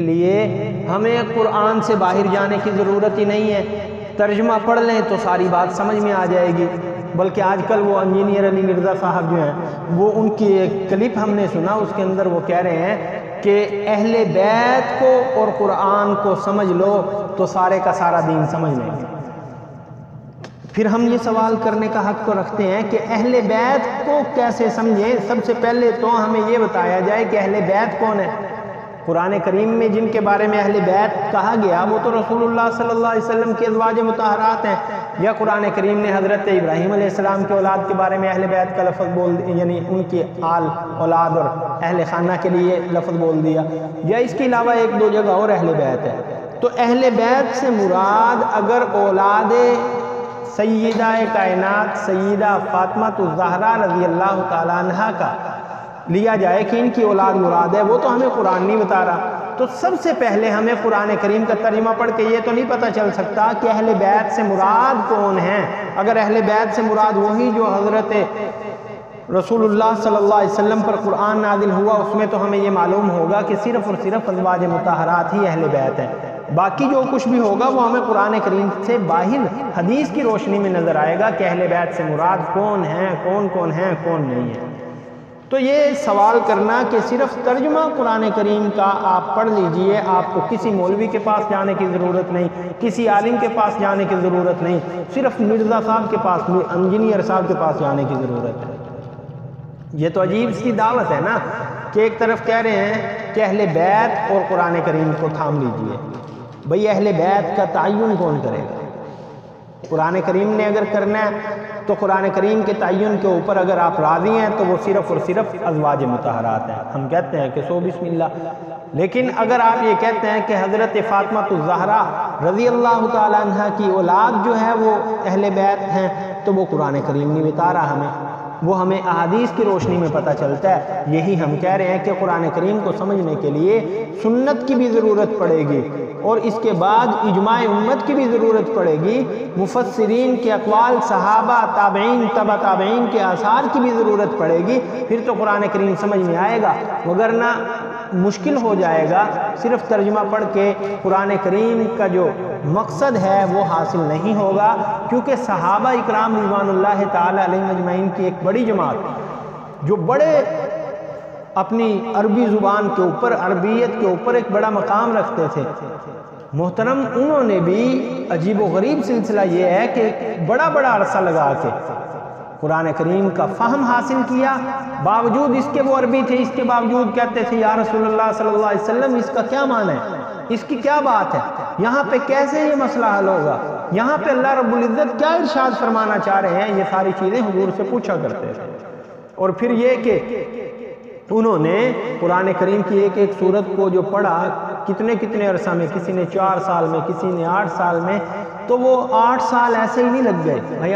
لیے ہمیں قرآن سے باہر جانے کی ضرورت ہی نہیں ہے، ترجمہ پڑھ لیں تو ساری بات سمجھ میں آ جائے گی۔ بلکہ آج کل وہ انجینئر علی مرزا صاحب جو ہیں، وہ ان کی ایک کلپ ہم نے سنا، اس کے اندر وہ کہہ رہے ہیں کہ اہل بیت کو اور قرآن کو سمجھ لو تو سارے کا سارا دین سمجھ لیں گے۔ پھر ہم یہ سوال کرنے کا حق تو رکھتے ہیں کہ اہل بیت کو کیسے سمجھیں۔ سب سے پہلے تو ہمیں یہ بتایا جائے کہ اہل بیت کون ہے۔ قرآن کریم میں جن کے بارے میں اہل بیت کہا گیا وہ تو رسول اللہ صلی اللہ علیہ وسلم کے ازواج مطہرات ہیں، یا قرآن کریم نے حضرت ابراہیم علیہ السلام کے اولاد کے بارے میں اہل بیت کا لفظ بول دیا، یعنی ان کی آل اولاد اور اہل خانہ کے لیے لفظ بول دیا، یا اس کے علاوہ ایک دو جگہ اور اہل بیت ہے۔ تو اہل بیت سے مراد اگر اولاد سیدہ کائنات سیدہ فاطمہ الزہرا رضی اللہ تعالیٰ عنہ کا لیا جائے کہ ان کی اولاد مراد ہے، وہ تو ہمیں قرآن نہیں بتا رہا۔ تو سب سے پہلے ہمیں قرآن کریم کا ترجمہ پڑھ کے یہ تو نہیں پتہ چل سکتا کہ اہل بیت سے مراد کون ہیں۔ اگر اہل بیت سے مراد وہی جو حضرت رسول اللہ صلی اللہ علیہ وسلم پر قرآن نازل ہوا، اس میں تو ہمیں یہ معلوم ہوگا کہ صرف اور صرف ازواج مطہرات ہی اہل بیت ہیں۔ باقی جو کچھ بھی ہوگا وہ ہمیں قرآن کریم سے باہر حدیث کی روشنی میں نظر آئے گا کہ اہل بیت سے مراد کون ہیں، کون ہیں، کون نہیں ہے۔ تو یہ سوال کرنا کہ صرف ترجمہ قرآن کریم کا آپ پڑھ لیجئے، آپ کو کسی مولوی کے پاس جانے کی ضرورت نہیں، کسی عالم کے پاس جانے کی ضرورت نہیں، صرف مرزا صاحب کے پاس، انجینئر صاحب کے پاس جانے کی ضرورت ہے۔ یہ تو عجیب سی دعوت ہے نا کہ ایک طرف کہہ رہے ہیں کہ اہل بیت اور قرآن کریم کو تھام لیجئے۔ بھئی اہل بیت کا تعین کون کرے گا؟ قرآن کریم نے اگر کرنا ہے تو قرآن کریم کے تعین کے اوپر اگر آپ راضی ہیں تو وہ صرف اور صرف ازواج مطہرات ہیں، ہم کہتے ہیں کہ سو بسم اللہ۔ لیکن اگر آپ یہ کہتے ہیں کہ حضرت فاطمہ الزہرا رضی اللہ تعالیٰ عنہ کی اولاد جو ہے وہ اہل بیت ہیں، تو وہ قرآن کریم نہیں بتا رہا ہمیں، وہ ہمیں احادیث کی روشنی میں پتہ چلتا ہے۔ یہی ہم کہہ رہے ہیں کہ قرآن کریم کو سمجھنے کے لیے سنت کی بھی ضرورت پڑے گی، اور اس کے بعد اجماع امت کی بھی ضرورت پڑے گی، مفسرین کے اقوال، صحابہ، تابعین، تبع تابعین کے آثار کی بھی ضرورت پڑے گی، پھر تو قرآن کریم سمجھ میں آئے گا، وگرنہ مشکل ہو جائے گا۔ صرف ترجمہ پڑھ کے قرآن کریم کا جو مقصد ہے وہ حاصل نہیں ہوگا، کیونکہ صحابہ اکرام رضوان اللہ تعالی علیہم اجمعین کی ایک بڑی جماعت جو بڑے اپنی عربی زبان کے اوپر، عربیت کے اوپر ایک بڑا مقام رکھتے تھے، محترم انہوں نے بھی عجیب و غریب سلسلہ یہ ہے کہ بڑا عرصہ لگا کے قرآن کریم کا فہم حاصل کیا، باوجود اس کے وہ عربی تھے، اس کے باوجود کہتے تھے یا رسول اللہ صلی اللہ علیہ وسلم اس کا کیا معنی ہے، اس کی کیا بات ہے، یہاں پہ کیسے یہ مسئلہ حل ہوگا، یہاں پہ اللہ رب العزت کیا ارشاد فرمانا چاہ رہے ہیں، یہ ساری چیزیں حضور سے پوچھا کرتے تھے۔ اور پھر یہ کہ انہوں نے قرآن کریم کی ایک ایک سورت کو جو پڑھا، کتنے عرصہ میں، کسی نے 4 سال میں، کسی نے 8 سال میں، تو وہ 8 سال ایسے ہی نہیں لگ گئے۔